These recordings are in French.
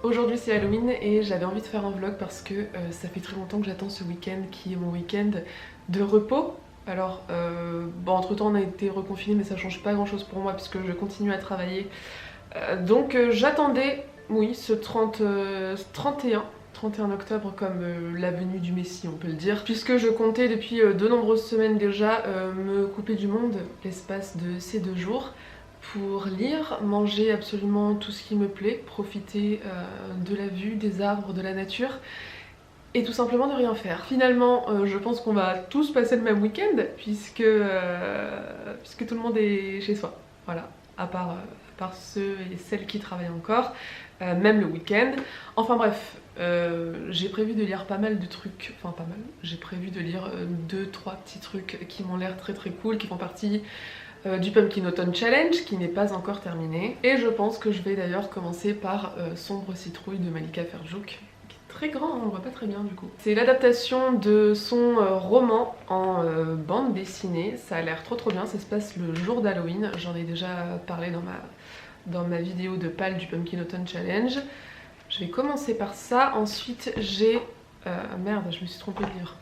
Aujourd'hui c'est Halloween et j'avais envie de faire un vlog parce que ça fait très longtemps que j'attends ce week-end qui est mon week-end de repos. Alors bon, entre temps on a été reconfinés mais ça change pas grand chose pour moi puisque je continue à travailler. Donc j'attendais, oui, ce 31 octobre comme la venue du Messie, on peut le dire, puisque je comptais depuis de nombreuses semaines déjà me couper du monde l'espace de ces 2 jours pour lire, manger absolument tout ce qui me plaît, profiter de la vue, des arbres, de la nature et tout simplement de rien faire. Finalement, je pense qu'on va tous passer le même week-end puisque tout le monde est chez soi, voilà, à part ceux et celles qui travaillent encore, même le week-end. Enfin bref, j'ai prévu de lire pas mal de trucs, enfin pas mal, j'ai prévu de lire 2-3 petits trucs qui m'ont l'air très très cool, qui font partie du Pumpkin Autumn Challenge qui n'est pas encore terminé. Et je pense que je vais d'ailleurs commencer par Sombre Citrouille de Malika Ferjouk, qui est très grand, hein, on voit pas très bien du coup. C'est l'adaptation de son roman en bande dessinée, ça a l'air trop bien, ça se passe le jour d'Halloween, j'en ai déjà parlé dans ma vidéo de PAL du Pumpkin Autumn Challenge. Je vais commencer par ça, ensuite j'ai... merde, je me suis trompée de livre.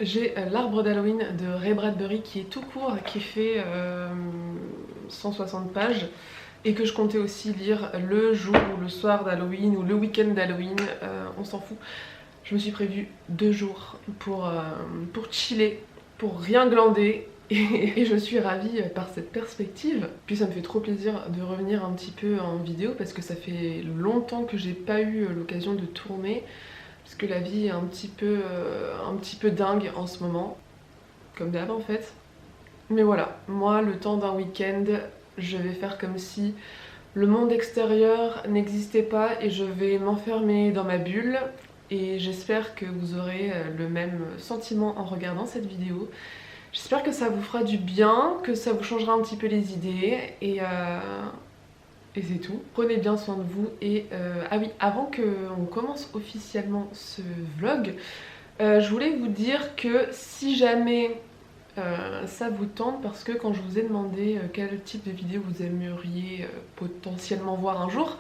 J'ai L'Arbre d'Halloween de Ray Bradbury qui est tout court, qui fait 160 pages et que je comptais aussi lire le jour ou le soir d'Halloween ou le week-end d'Halloween, on s'en fout. Je me suis prévu 2 jours pour chiller, pour rien glander et je suis ravie par cette perspective. Puis ça me fait trop plaisir de revenir un petit peu en vidéo parce que ça fait longtemps que j'ai pas eu l'occasion de tourner. Parce que la vie est un petit peu dingue en ce moment, comme d'hab en fait. Mais voilà, moi le temps d'un week-end, je vais faire comme si le monde extérieur n'existait pas et je vais m'enfermer dans ma bulle. Et j'espère que vous aurez le même sentiment en regardant cette vidéo. J'espère que ça vous fera du bien, que ça vous changera un petit peu les idées et c'est tout. Prenez bien soin de vous et ah oui, avant qu'on commence officiellement ce vlog, je voulais vous dire que si jamais ça vous tente, parce que quand je vous ai demandé quel type de vidéo vous aimeriez potentiellement voir un jour,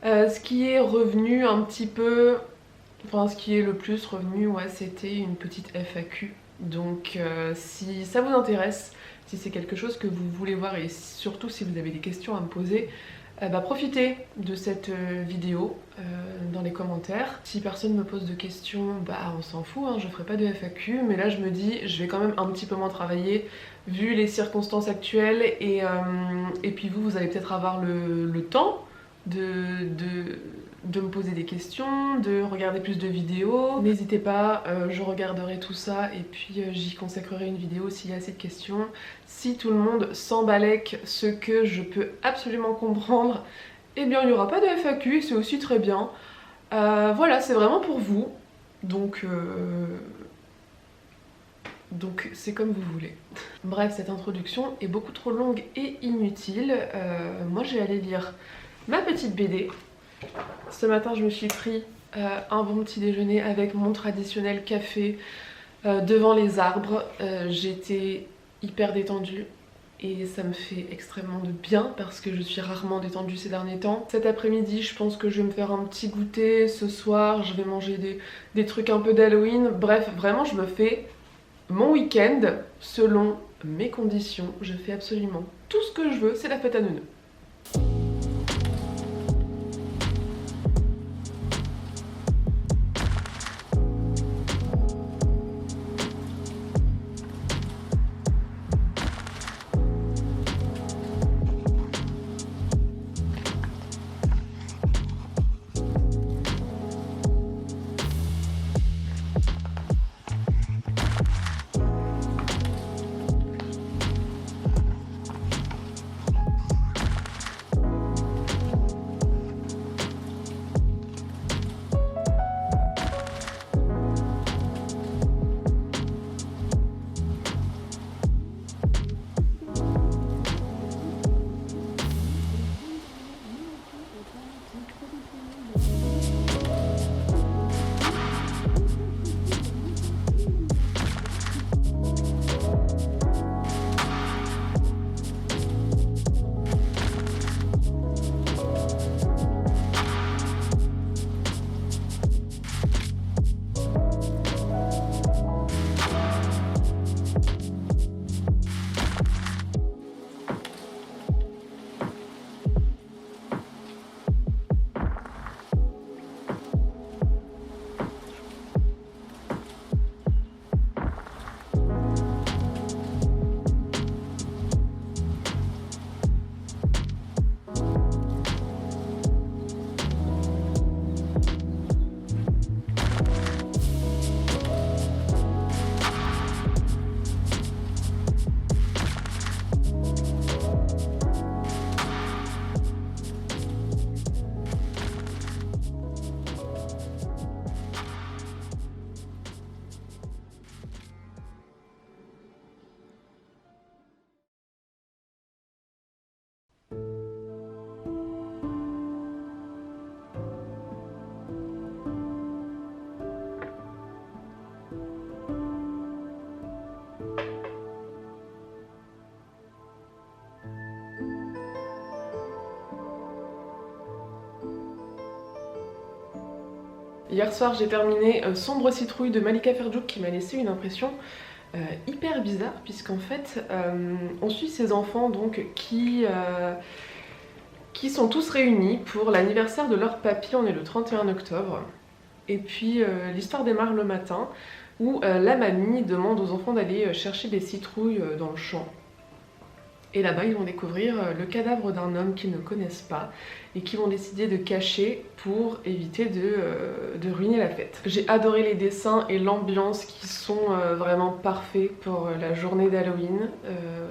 ce qui est revenu un petit peu, enfin ce qui est le plus revenu, ouais, c'était une petite FAQ. Donc si ça vous intéresse, si c'est quelque chose que vous voulez voir et surtout si vous avez des questions à me poser, profitez de cette vidéo dans les commentaires. Si personne me pose de questions, on s'en fout, hein, je ferai pas de FAQ, mais là je me dis je vais quand même un petit peu moins travailler vu les circonstances actuelles et puis vous allez peut-être avoir le temps de me poser des questions, de regarder plus de vidéos. N'hésitez pas, je regarderai tout ça et puis j'y consacrerai une vidéo s'il y a assez de questions. Si tout le monde s'embalèque, ce que je peux absolument comprendre, eh bien il n'y aura pas de FAQ, c'est aussi très bien. Voilà, c'est vraiment pour vous, donc c'est comme vous voulez. Bref, cette introduction est beaucoup trop longue et inutile. Moi je vais aller lire ma petite BD. Ce matin je me suis pris un bon petit déjeuner avec mon traditionnel café devant les arbres. J'étais hyper détendue et ça me fait extrêmement de bien parce que je suis rarement détendue ces derniers temps. Cet après-midi je pense que je vais me faire un petit goûter, ce soir je vais manger des trucs un peu d'Halloween. Bref, vraiment je me fais mon week-end selon mes conditions. Je fais absolument tout ce que je veux, c'est la fête à neuneux. Hier soir j'ai terminé Sombre Citrouille de Malika Ferjouk qui m'a laissé une impression hyper bizarre puisqu'en fait on suit ces enfants donc qui sont tous réunis pour l'anniversaire de leur papy, on est le 31 octobre. Et puis l'histoire démarre le matin où la mamie demande aux enfants d'aller chercher des citrouilles dans le champ. Et là-bas, ils vont découvrir le cadavre d'un homme qu'ils ne connaissent pas et qu'ils vont décider de cacher pour éviter de ruiner la fête. J'ai adoré les dessins et l'ambiance qui sont vraiment parfaits pour la journée d'Halloween.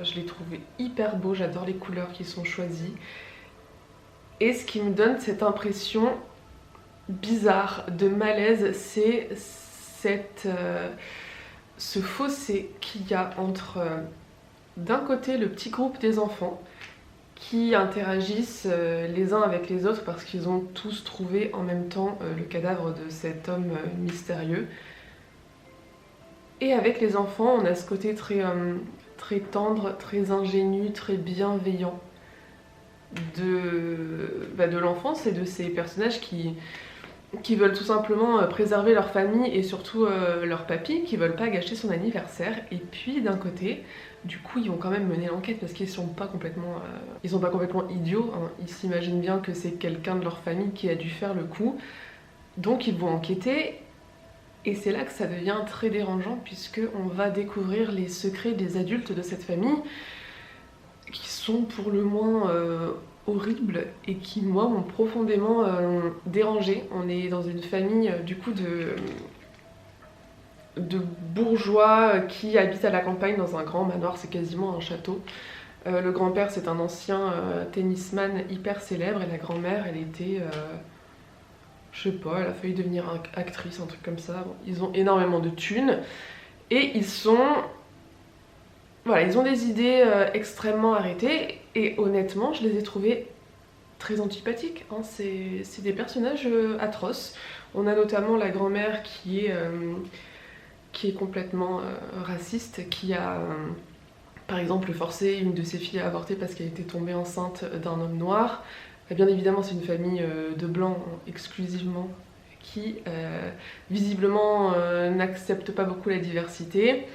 Je les trouve hyper beaux, j'adore les couleurs qui sont choisies. Et ce qui me donne cette impression bizarre de malaise, c'est ce fossé qu'il y a entre... d'un côté le petit groupe des enfants qui interagissent les uns avec les autres parce qu'ils ont tous trouvé en même temps le cadavre de cet homme mystérieux. Et avec les enfants on a ce côté très tendre, très ingénu, très bienveillant de l'enfance et de ces personnages qui veulent tout simplement préserver leur famille et surtout leur papy, qui veulent pas gâcher son anniversaire. Et puis d'un côté, du coup ils vont quand même mener l'enquête parce qu'ils sont pas complètement idiots, hein. Ils s'imaginent bien que c'est quelqu'un de leur famille qui a dû faire le coup, donc ils vont enquêter. Et c'est là que ça devient très dérangeant puisque on va découvrir les secrets des adultes de cette famille qui sont pour le moins horribles et qui moi m'ont profondément dérangée. On est dans une famille du coup de bourgeois qui habitent à la campagne dans un grand manoir, c'est quasiment un château. Le grand-père c'est un ancien tennisman hyper célèbre et la grand-mère elle était, je sais pas, elle a failli devenir actrice, un truc comme ça. Bon, ils ont énormément de thunes et ils ont des idées extrêmement arrêtées et honnêtement je les ai trouvés très antipathiques, hein. C'est des personnages atroces. On a notamment la grand-mère qui est complètement raciste, qui a par exemple forcé une de ses filles à avorter parce qu'elle était tombée enceinte d'un homme noir. Bien évidemment c'est une famille de blancs exclusivement qui visiblement n'accepte pas beaucoup la diversité.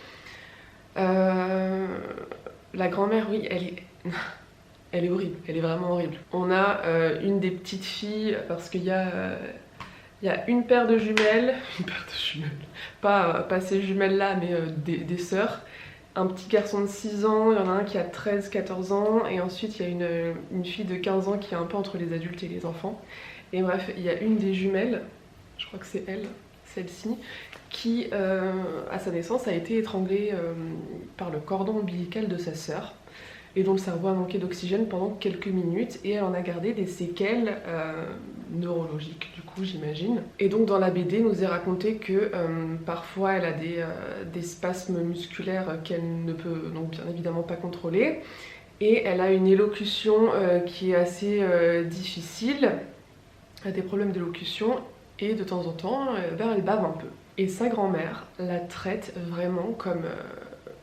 La grand-mère, oui, elle est horrible, elle est vraiment horrible. On a une des petites filles, parce qu'il y a une paire de jumelles, pas ces jumelles-là, mais des sœurs. Un petit garçon de 6 ans, il y en a un qui a 13-14 ans, et ensuite il y a une fille de 15 ans qui est un peu entre les adultes et les enfants. Et bref, il y a une des jumelles, je crois que c'est elle, celle-ci, qui à sa naissance a été étranglée par le cordon ombilical de sa sœur et dont le cerveau a manqué d'oxygène pendant quelques minutes et elle en a gardé des séquelles neurologiques du coup j'imagine. Et donc dans la BD nous est raconté que parfois elle a des spasmes musculaires qu'elle ne peut donc bien évidemment pas contrôler et elle a une élocution qui est assez difficile, elle a des problèmes d'élocution et de temps en temps elle bave un peu. Et sa grand-mère la traite vraiment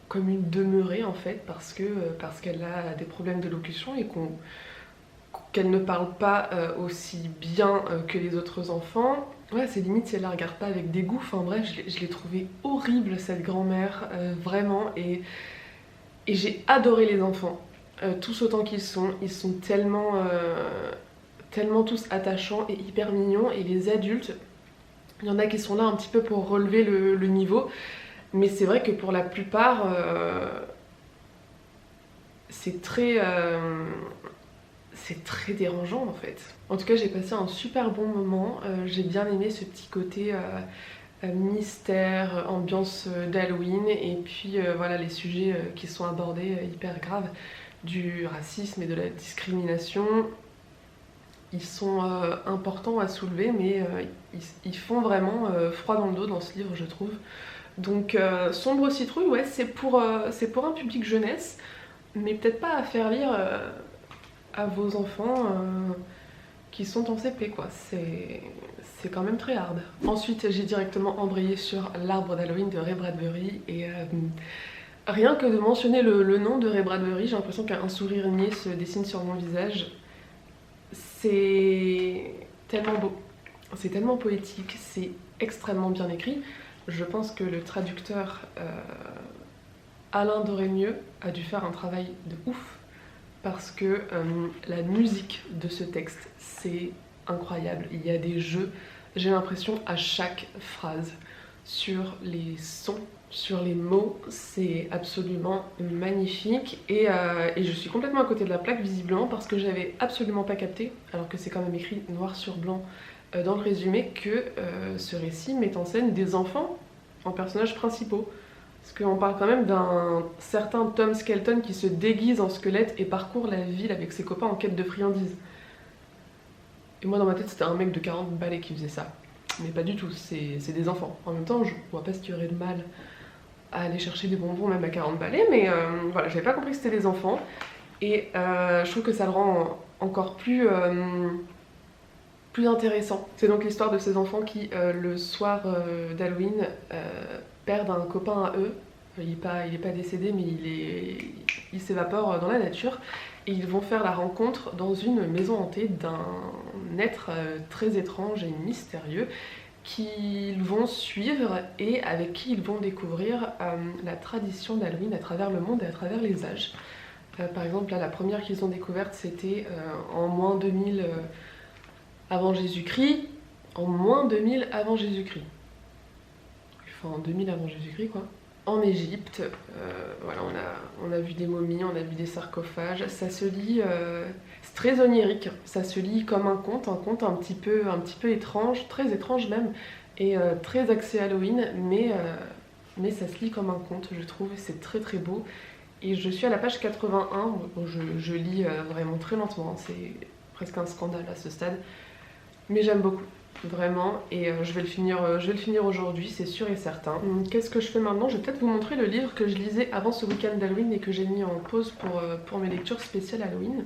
comme une demeurée en fait parce qu'elle a des problèmes d'élocution et qu'elle ne parle pas aussi bien que les autres enfants. Ouais, c'est limite si elle la regarde pas avec dégoût. Enfin bref, je l'ai trouvée horrible cette grand-mère, vraiment. Et j'ai adoré les enfants, tous autant qu'ils sont. Ils sont tellement tous attachants et hyper mignons. Et les adultes, il y en a qui sont là un petit peu pour relever le niveau. Mais c'est vrai que pour la plupart, c'est très dérangeant en fait. En tout cas, j'ai passé un super bon moment. J'ai bien aimé ce petit côté mystère, ambiance d'Halloween. Et puis voilà, les sujets qui sont abordés hyper graves, du racisme et de la discrimination. Ils sont importants à soulever, mais ils font vraiment froid dans le dos dans ce livre, je trouve. Donc Sombre Citrouille, ouais, c'est pour un public jeunesse, mais peut-être pas à faire lire à vos enfants qui sont en CP, quoi. C'est quand même très hard. Ensuite, j'ai directement embrayé sur L'Arbre d'Halloween de Ray Bradbury, et rien que de mentionner le nom de Ray Bradbury, j'ai l'impression qu'un sourire niais se dessine sur mon visage. C'est tellement beau. C'est tellement poétique, c'est extrêmement bien écrit. Je pense que le traducteur Alain Dorémieux a dû faire un travail de ouf parce que la musique de ce texte, c'est incroyable. Il y a des jeux, j'ai l'impression, à chaque phrase, sur les sons, sur les mots, c'est absolument magnifique. Et je suis complètement à côté de la plaque, visiblement, parce que j'avais absolument pas capté, alors que c'est quand même écrit noir sur blanc dans le résumé, que ce récit met en scène des enfants en personnages principaux. Parce qu'on parle quand même d'un certain Tom Skelton qui se déguise en squelette et parcourt la ville avec ses copains en quête de friandises. Et moi dans ma tête c'était un mec de 40 balais qui faisait ça. Mais pas du tout, c'est des enfants. En même temps je vois pas ce qu'il y aurait de mal à aller chercher des bonbons même à 40 balais, mais voilà, j'avais pas compris que c'était des enfants. Et je trouve que ça le rend encore plus intéressant. C'est donc l'histoire de ces enfants qui, le soir d'Halloween, perdent un copain à eux. Il est pas décédé, mais il s'évapore dans la nature. Et ils vont faire la rencontre dans une maison hantée d'un être très étrange et mystérieux qu'ils vont suivre et avec qui ils vont découvrir la tradition d'Halloween à travers le monde et à travers les âges. Par exemple, là, la première qu'ils ont découverte, c'était en moins 2000 avant Jésus-Christ, en moins 2000 avant Jésus-Christ. Enfin, en 2000 avant Jésus-Christ, quoi. En Égypte, voilà, on a vu des momies, on a vu des sarcophages. Ça se lit, c'est très onirique. Ça se lit comme un conte un petit peu étrange, très étrange même, et très axé Halloween, mais ça se lit comme un conte, je trouve. C'est très très beau. Et je suis à la page 81. Bon, je lis vraiment très lentement. C'est presque un scandale à ce stade. Mais j'aime beaucoup, vraiment, et je vais le finir aujourd'hui, c'est sûr et certain. Qu'est-ce que je fais maintenant? Je vais peut-être vous montrer le livre que je lisais avant ce week-end d'Halloween et que j'ai mis en pause pour mes lectures spéciales Halloween.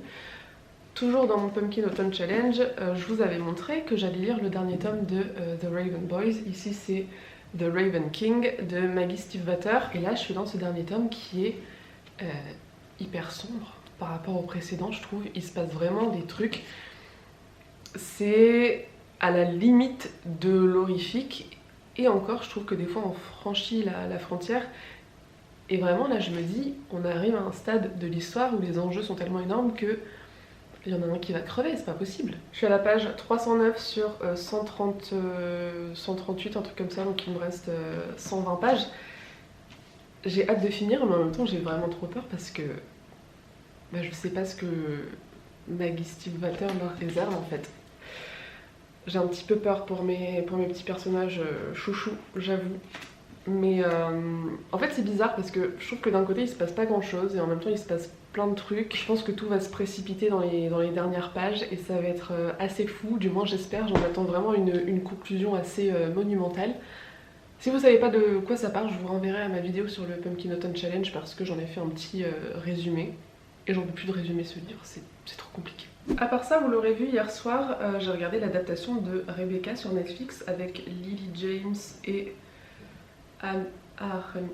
Toujours dans mon Pumpkin Autumn Challenge, je vous avais montré que j'allais lire le dernier tome de The Raven Boys. Ici c'est The Raven King de Maggie Stiefvater, et là je suis dans ce dernier tome qui est hyper sombre par rapport au précédent, je trouve. Il se passe vraiment des trucs. C'est à la limite de l'horrifique, et encore je trouve que des fois on franchit la frontière, et vraiment là je me dis on arrive à un stade de l'histoire où les enjeux sont tellement énormes que il y en a un qui va crever, c'est pas possible. Je suis à la page 309 sur 138, un truc comme ça, donc il me reste 120 pages. J'ai hâte de finir, mais en même temps j'ai vraiment trop peur parce que je sais pas ce que Maggie Stiefvater leur réserve en fait. J'ai un petit peu peur pour mes petits personnages chouchous, j'avoue. Mais en fait c'est bizarre parce que je trouve que d'un côté il se passe pas grand chose et en même temps il se passe plein de trucs. Je pense que tout va se précipiter dans les dernières pages et ça va être assez fou, du moins j'espère. J'en attends vraiment une conclusion assez monumentale. Si vous savez pas de quoi ça parle, je vous renverrai à ma vidéo sur le Pumpkin Autumn Challenge parce que j'en ai fait un petit résumé. Et j'en peux plus de résumer ce livre, c'est trop compliqué. À part ça, vous l'aurez vu hier soir, j'ai regardé l'adaptation de Rebecca sur Netflix avec Lily James et Anne Arden.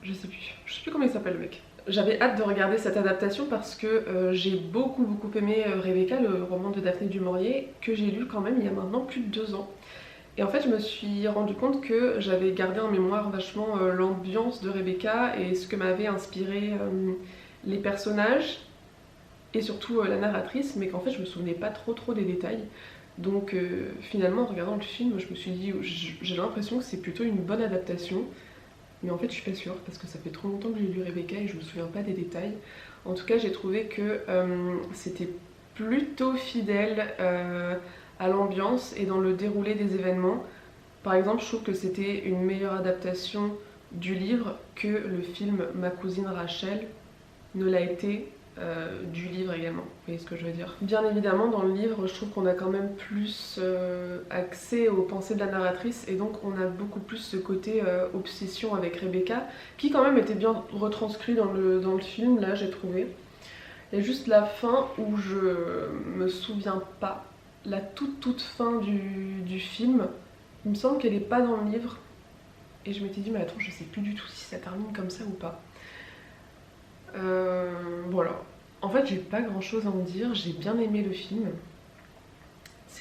Je sais plus comment il s'appelle le mec. J'avais hâte de regarder cette adaptation parce que j'ai beaucoup aimé Rebecca, le roman de Daphné du Maurier, que j'ai lu quand même il y a maintenant plus de 2 ans. Et en fait je me suis rendu compte que j'avais gardé en mémoire vachement l'ambiance de Rebecca et ce que m'avait inspiré les personnages et surtout la narratrice, mais qu'en fait je me souvenais pas trop des détails. Donc finalement en regardant le film je me suis dit j'ai l'impression que c'est plutôt une bonne adaptation, mais en fait je suis pas sûre parce que ça fait trop longtemps que j'ai lu Rebecca et je me souviens pas des détails. En tout cas j'ai trouvé que c'était plutôt fidèle à l'ambiance et dans le déroulé des événements. Par exemple je trouve que c'était une meilleure adaptation du livre que le film Ma cousine Rachel ne l'a été du livre également, vous voyez ce que je veux dire. Bien évidemment dans le livre je trouve qu'on a quand même plus accès aux pensées de la narratrice et donc on a beaucoup plus ce côté obsession avec Rebecca qui quand même était bien retranscrit dans le film, là j'ai trouvé. Il y a juste la fin où je me souviens pas, la toute fin du film, il me semble qu'elle est pas dans le livre et je m'étais dit mais attends je sais plus du tout si ça termine comme ça ou pas. Voilà. En fait j'ai pas grand chose à en dire, j'ai bien aimé le film.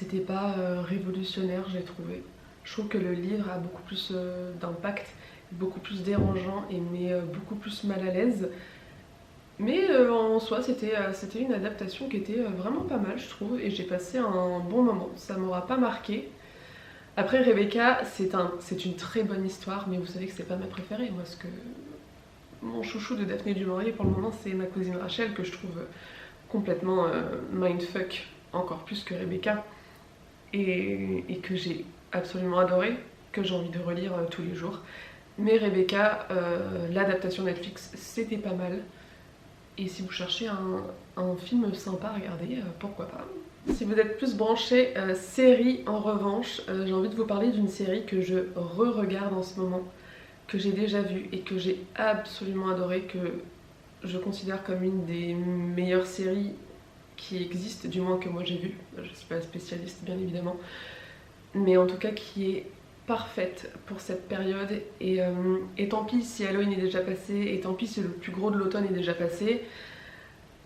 c'était pas révolutionnaire, j'ai trouvé. Je trouve que le livre a beaucoup plus d'impact, beaucoup plus dérangeant et met beaucoup plus mal à l'aise. Mais en soi, c'était une adaptation qui était vraiment pas mal, je trouve, et j'ai passé un bon moment. Ça m'aura pas marqué. Après, Rebecca, c'est une très bonne histoire, mais vous savez que c'est pas ma préférée. Moi, mon chouchou de Daphné du Maurier pour le moment, c'est Ma cousine Rachel, que je trouve complètement mindfuck, encore plus que Rebecca, et que j'ai absolument adoré, que j'ai envie de relire tous les jours. Mais Rebecca, l'adaptation Netflix, c'était pas mal. Et si vous cherchez un film sympa à regarder, pourquoi pas. Si vous êtes plus branché série, en revanche, j'ai envie de vous parler d'une série que je re-regarde en ce moment, que j'ai déjà vue et que j'ai absolument adoré, que je considère comme une des meilleures séries qui existent, du moins que moi j'ai vues. Je suis pas spécialiste bien évidemment, mais en tout cas qui est parfaite pour cette période, et tant pis si Halloween est déjà passé, et tant pis si le plus gros de l'automne est déjà passé.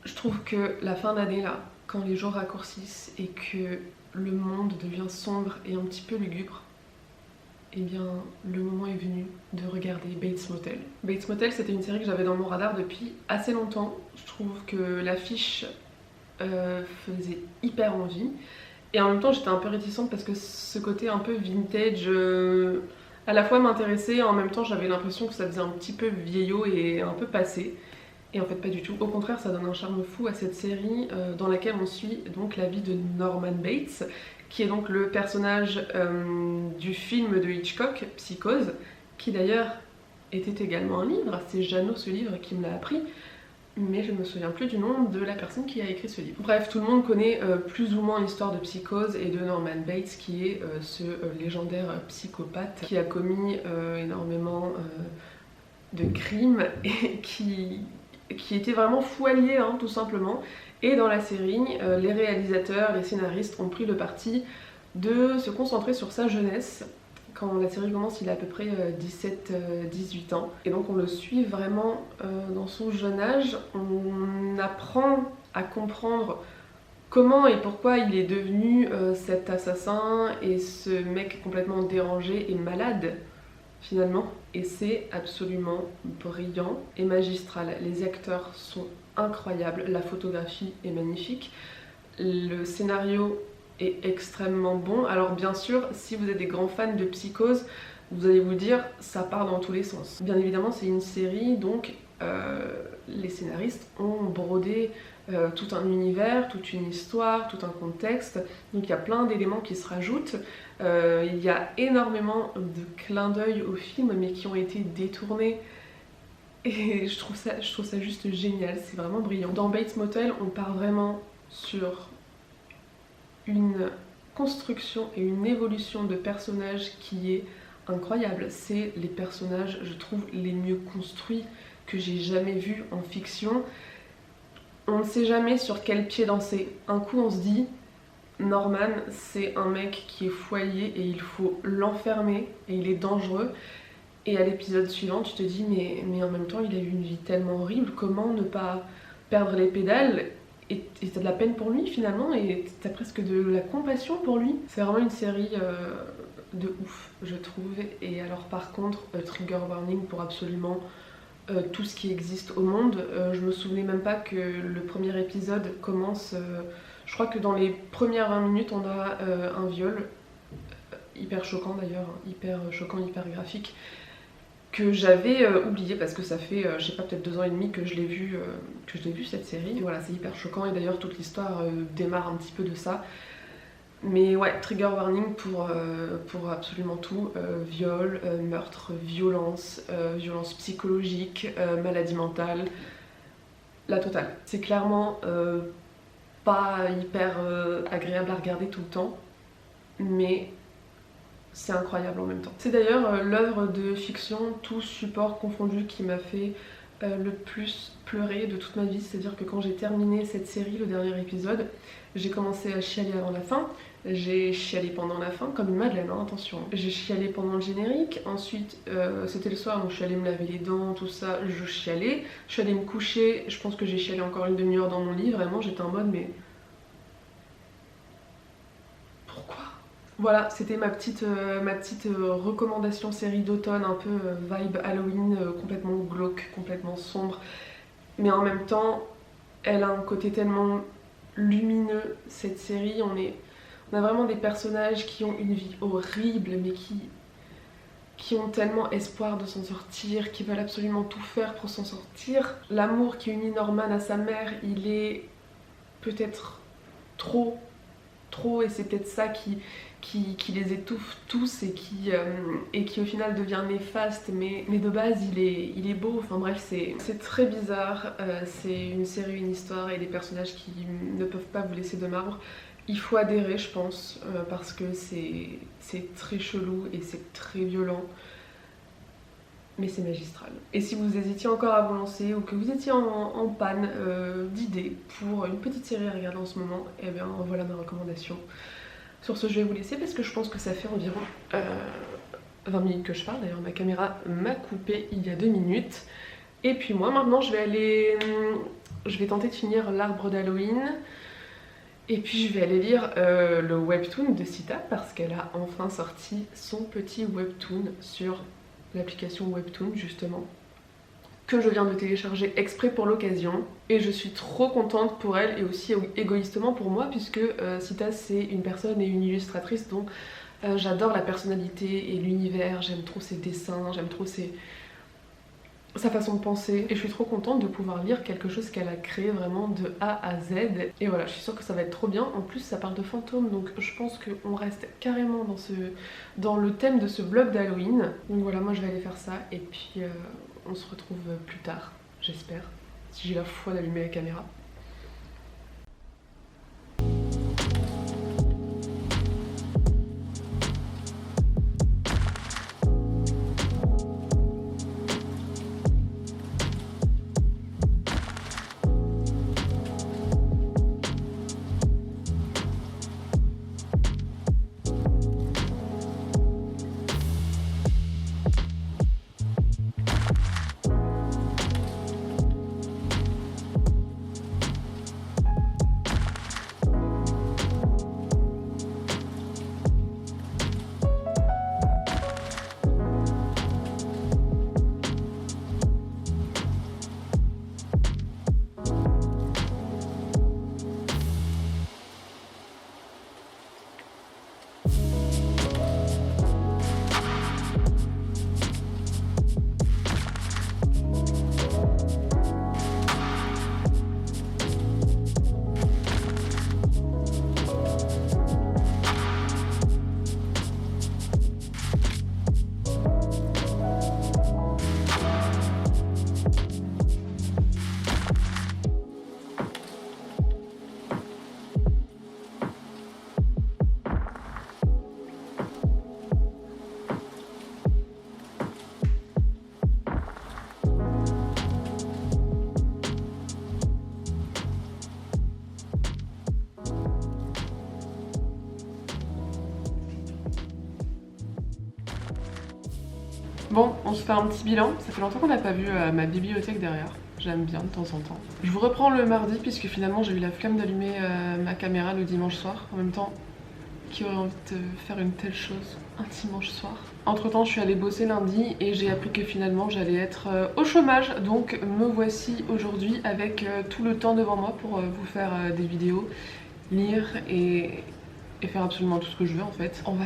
Je trouve que la fin d'année là, quand les jours raccourcissent et que le monde devient sombre et un petit peu lugubre, eh bien le moment est venu de regarder Bates Motel. Bates Motel, c'était une série que j'avais dans mon radar depuis assez longtemps. Je trouve que l'affiche faisait hyper envie. Et en même temps, j'étais un peu réticente parce que ce côté un peu vintage à la fois m'intéressait, et en même temps, j'avais l'impression que ça faisait un petit peu vieillot et un peu passé. Et en fait, pas du tout. Au contraire, ça donne un charme fou à cette série dans laquelle on suit donc la vie de Norman Bates, qui est donc le personnage du film de Hitchcock, Psychose, qui d'ailleurs était également un livre. C'est Jeannot, ce livre, qui me l'a appris. Mais je ne me souviens plus du nom de la personne qui a écrit ce livre. Bref, tout le monde connaît plus ou moins l'histoire de Psychose et de Norman Bates, qui est ce légendaire psychopathe qui a commis énormément de crimes et qui était vraiment fou allié, hein, tout simplement. Et dans la série, les réalisateurs, les scénaristes ont pris le parti de se concentrer sur sa jeunesse. Quand la série commence, il a à peu près 17-18 ans. Et donc on le suit vraiment dans son jeune âge. On apprend à comprendre comment et pourquoi il est devenu cet assassin et ce mec complètement dérangé et malade, finalement. Et c'est absolument brillant et magistral. Les acteurs sont incroyables, la photographie est magnifique, le scénario est extrêmement bon. Alors bien sûr, si vous êtes des grands fans de Psychose, vous allez vous dire ça part dans tous les sens. Bien évidemment, c'est une série, donc les scénaristes ont brodé tout un univers, toute une histoire, tout un contexte. Donc il y a plein d'éléments qui se rajoutent. Il y a énormément de clins d'œil au film, mais qui ont été détournés. Et je trouve ça juste génial, c'est vraiment brillant. Dans Bates Motel, on part vraiment sur une construction et une évolution de personnages qui est incroyable. C'est les personnages, je trouve, les mieux construits que j'ai jamais vus en fiction. On ne sait jamais sur quel pied danser. Un coup on se dit, Norman c'est un mec qui est fou allié et il faut l'enfermer et il est dangereux. Et à l'épisode suivant tu te dis mais en même temps il a eu une vie tellement horrible, comment ne pas perdre les pédales? Et t'as de la peine pour lui finalement, et t'as presque de la compassion pour lui. C'est vraiment une série de ouf, je trouve. Et alors par contre, trigger warning pour absolument tout ce qui existe au monde. Je me souvenais même pas que le premier épisode commence... je crois que dans les premières 20 minutes on a un viol, hyper choquant d'ailleurs, hyper choquant, hyper graphique, que j'avais oublié parce que ça fait, je sais pas, peut-être 2 ans et demi que je l'ai vu cette série. Et voilà, c'est hyper choquant et d'ailleurs toute l'histoire démarre un petit peu de ça. Mais ouais, trigger warning pour absolument tout, viol, meurtre, violence, violence psychologique, maladie mentale, la totale. C'est clairement pas hyper agréable à regarder tout le temps, mais c'est incroyable en même temps. C'est d'ailleurs l'œuvre de fiction, tout support confondu, qui m'a fait le plus pleurer de toute ma vie. C'est-à-dire que quand j'ai terminé cette série, le dernier épisode, j'ai commencé à chialer avant la fin, j'ai chialé pendant la fin, comme une madeleine, hein, attention. J'ai chialé pendant le générique, ensuite c'était le soir, donc je suis allée me laver les dents, tout ça, je chialais. Je suis allée me coucher, je pense que j'ai chialé encore une demi-heure dans mon lit, vraiment j'étais en mode mais... Voilà, c'était ma petite recommandation série d'automne, un peu vibe Halloween, complètement glauque, complètement sombre. Mais en même temps, elle a un côté tellement lumineux, cette série. On a vraiment des personnages qui ont une vie horrible, mais qui ont tellement espoir de s'en sortir, qui veulent absolument tout faire pour s'en sortir. L'amour qui unit Norman à sa mère, il est peut-être trop, et c'est peut-être ça qui les étouffe tous et qui au final devient néfaste, mais de base il est beau. Enfin bref, c'est très bizarre. C'est une série, une histoire et des personnages qui ne peuvent pas vous laisser de marbre. Il faut adhérer, je pense, parce que c'est très chelou et c'est très violent, mais c'est magistral. Et si vous hésitiez encore à vous lancer ou que vous étiez en panne d'idées pour une petite série à regarder en ce moment, et bien voilà ma recommandation. Sur ce, je vais vous laisser parce que je pense que ça fait environ 20 minutes que je parle. D'ailleurs, ma caméra m'a coupé il y a 2 minutes. Et puis moi, maintenant, je vais tenter de finir l'arbre d'Halloween. Et puis je vais aller lire le webtoon de Sita parce qu'elle a enfin sorti son petit webtoon sur l'application Webtoon justement, que je viens de télécharger exprès pour l'occasion. Et je suis trop contente pour elle et aussi égoïstement pour moi puisque Sita c'est une personne et une illustratrice dont j'adore la personnalité et l'univers, j'aime trop ses dessins, j'aime trop sa façon de penser et je suis trop contente de pouvoir lire quelque chose qu'elle a créé vraiment de A à Z. Et voilà, je suis sûre que ça va être trop bien. En plus ça parle de fantômes, donc je pense qu'on reste carrément dans le thème de ce vlog d'Halloween. Donc voilà, moi je vais aller faire ça et puis on se retrouve plus tard, j'espère, si j'ai la foi d'allumer la caméra. Bon, on se fait un petit bilan. Ça fait longtemps qu'on n'a pas vu ma bibliothèque derrière. J'aime bien de temps en temps. Je vous reprends le mardi puisque finalement j'ai eu la flemme d'allumer ma caméra le dimanche soir. En même temps, qui aurait envie de faire une telle chose un dimanche soir? Entre temps, je suis allée bosser lundi et j'ai appris que finalement j'allais être au chômage. Donc me voici aujourd'hui avec tout le temps devant moi pour vous faire des vidéos, lire et faire absolument tout ce que je veux en fait. On va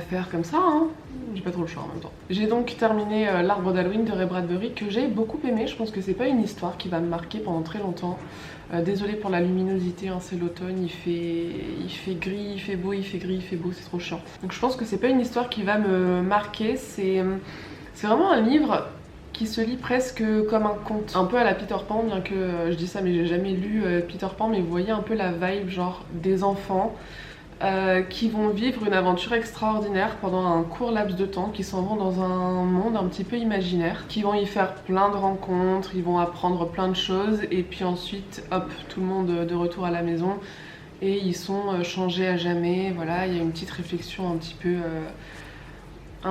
faire comme ça, hein. J'ai pas trop le choix en même temps. J'ai donc terminé l'arbre d'Halloween de Ray Bradbury que j'ai beaucoup aimé. Je pense que c'est pas une histoire qui va me marquer pendant très longtemps. Désolée pour la luminosité, hein, c'est l'automne, il fait gris, il fait beau, il fait gris, il fait beau, c'est trop chiant. Donc je pense que c'est pas une histoire qui va me marquer, c'est vraiment un livre qui se lit presque comme un conte, un peu à la Peter Pan, bien que je dis ça mais j'ai jamais lu Peter Pan, mais vous voyez un peu la vibe genre des enfants qui vont vivre une aventure extraordinaire pendant un court laps de temps, qui s'en vont dans un monde un petit peu imaginaire, qui vont y faire plein de rencontres, ils vont apprendre plein de choses et puis ensuite hop, tout le monde de retour à la maison et ils sont changés à jamais. Voilà, il y a une petite réflexion un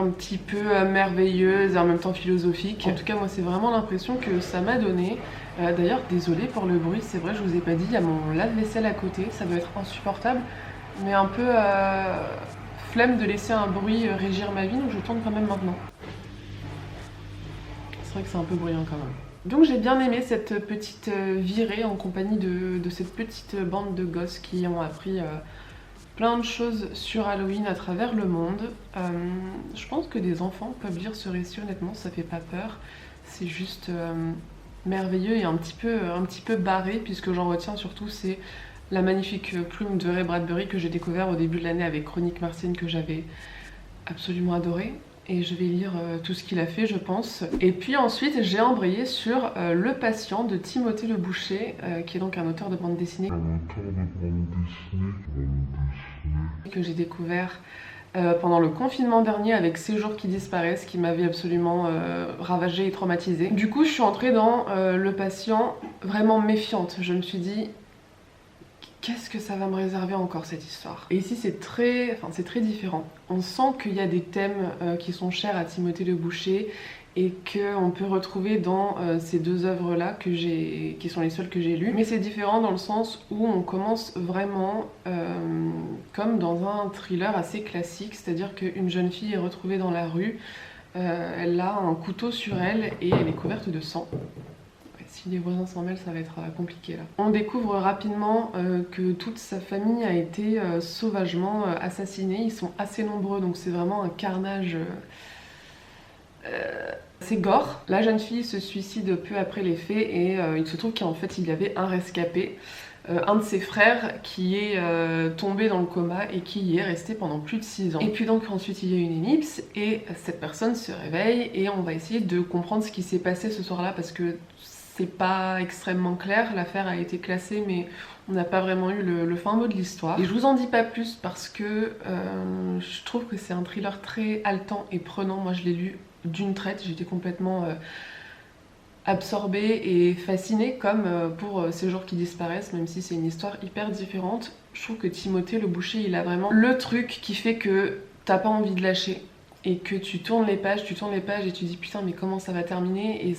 petit peu merveilleuse et en même temps philosophique. En tout cas moi c'est vraiment l'impression que ça m'a donné. D'ailleurs désolée pour le bruit, c'est vrai je vous ai pas dit, il y a mon lave-vaisselle à côté, ça doit être insupportable. mais un peu flemme de laisser un bruit régir ma vie, donc je tourne quand même maintenant. C'est vrai que c'est un peu bruyant quand même. Donc j'ai bien aimé cette petite virée en compagnie de cette petite bande de gosses qui ont appris plein de choses sur Halloween à travers le monde. Je pense que des enfants peuvent lire ce récit, honnêtement, ça fait pas peur. C'est juste merveilleux et un petit peu barré, puisque j'en retiens surtout c'est la magnifique plume de Ray Bradbury que j'ai découvert au début de l'année avec Chroniques martiennes que j'avais absolument adoré. Et je vais lire tout ce qu'il a fait, je pense. Et puis ensuite, j'ai embrayé sur Le Patient de Timothée Le Boucher, qui est donc un auteur de bande dessinée. Que j'ai découvert pendant le confinement dernier avec Ces jours qui disparaissent, qui m'avait absolument ravagée et traumatisée. Du coup, je suis entrée dans Le Patient vraiment méfiante. Je me suis dit, qu'est-ce que ça va me réserver encore cette histoire? Et ici c'est très différent. On sent qu'il y a des thèmes qui sont chers à Timothée Le Boucher et qu'on peut retrouver dans ces deux œuvres-là qui sont les seules que j'ai lues. Mais c'est différent dans le sens où on commence vraiment comme dans un thriller assez classique, c'est-à-dire qu'une jeune fille est retrouvée dans la rue, elle a un couteau sur elle et elle est couverte de sang. Si les voisins s'en mêlent, ça va être compliqué là. On découvre rapidement que toute sa famille a été sauvagement assassinée. Ils sont assez nombreux, donc c'est vraiment un carnage. C'est gore. La jeune fille se suicide peu après les faits et il se trouve qu'en fait il y avait un rescapé, un de ses frères qui est tombé dans le coma et qui y est resté pendant plus de 6 ans. Et puis donc ensuite il y a une ellipse et cette personne se réveille et on va essayer de comprendre ce qui s'est passé ce soir-là parce que c'est pas extrêmement clair, l'affaire a été classée mais on n'a pas vraiment eu le fin mot de l'histoire. Et je vous en dis pas plus parce que je trouve que c'est un thriller très haletant et prenant. Moi je l'ai lu d'une traite, j'étais complètement absorbée et fascinée comme pour Ces jours qui disparaissent, même si c'est une histoire hyper différente. Je trouve que Timothée Le Boucher il a vraiment le truc qui fait que t'as pas envie de lâcher et que tu tournes les pages et tu dis putain mais comment ça va terminer et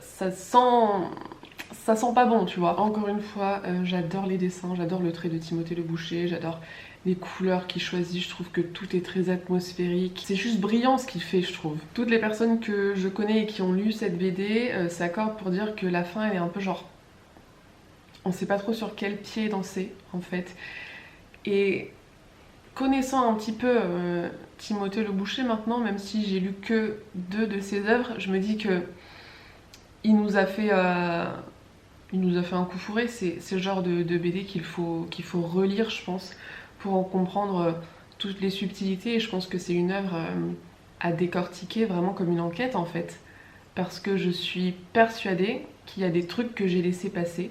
ça sent pas bon, tu vois. Encore une fois, j'adore les dessins, j'adore le trait de Timothée Le Boucher, j'adore les couleurs qu'il choisit, je trouve que tout est très atmosphérique. C'est juste brillant ce qu'il fait, je trouve. Toutes les personnes que je connais et qui ont lu cette BD s'accordent pour dire que la fin, elle est un peu genre... On sait pas trop sur quel pied danser, en fait. Et connaissant un petit peu Timothée Le Boucher maintenant, même si j'ai lu que 2 de ses œuvres, je me dis que il nous a fait un coup fourré. C'est le genre de BD qu'il faut relire, je pense, pour en comprendre toutes les subtilités. Et je pense que c'est une œuvre à décortiquer vraiment comme une enquête en fait. Parce que je suis persuadée qu'il y a des trucs que j'ai laissé passer,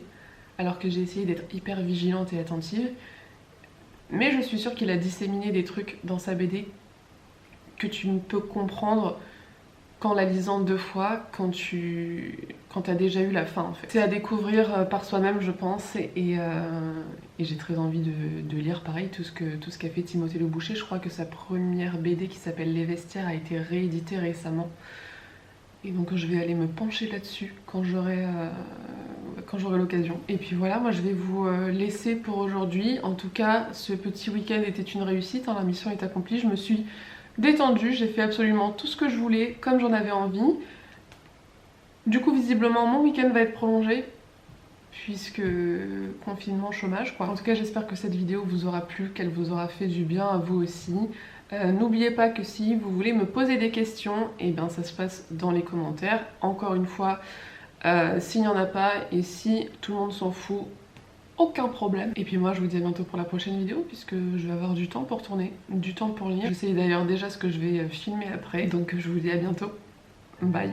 alors que j'ai essayé d'être hyper vigilante et attentive. Mais je suis sûre qu'il a disséminé des trucs dans sa BD que tu ne peux comprendre qu'en la lisant 2 fois, quand t'as déjà eu la fin en fait. C'est à découvrir par soi-même je pense et j'ai très envie de lire pareil tout ce qu'a fait Timothée Le Boucher. Je crois que sa première BD qui s'appelle Les Vestiaires a été rééditée récemment et donc je vais aller me pencher là-dessus quand j'aurai l'occasion. Et puis voilà, moi je vais vous laisser pour aujourd'hui. En tout cas, ce petit week-end était une réussite, hein, la mission est accomplie, je me suis détendue, j'ai fait absolument tout ce que je voulais comme j'en avais envie. Du coup visiblement mon week-end va être prolongé puisque confinement, chômage quoi. En tout cas j'espère que cette vidéo vous aura plu, qu'elle vous aura fait du bien à vous aussi. N'oubliez pas que si vous voulez me poser des questions, et bien ça se passe dans les commentaires. Encore une fois, s'il n'y en a pas et si tout le monde s'en fout, aucun problème. Et puis moi je vous dis à bientôt pour la prochaine vidéo puisque je vais avoir du temps pour tourner, du temps pour lire. Je sais d'ailleurs déjà ce que je vais filmer après. Donc je vous dis à bientôt. Bye.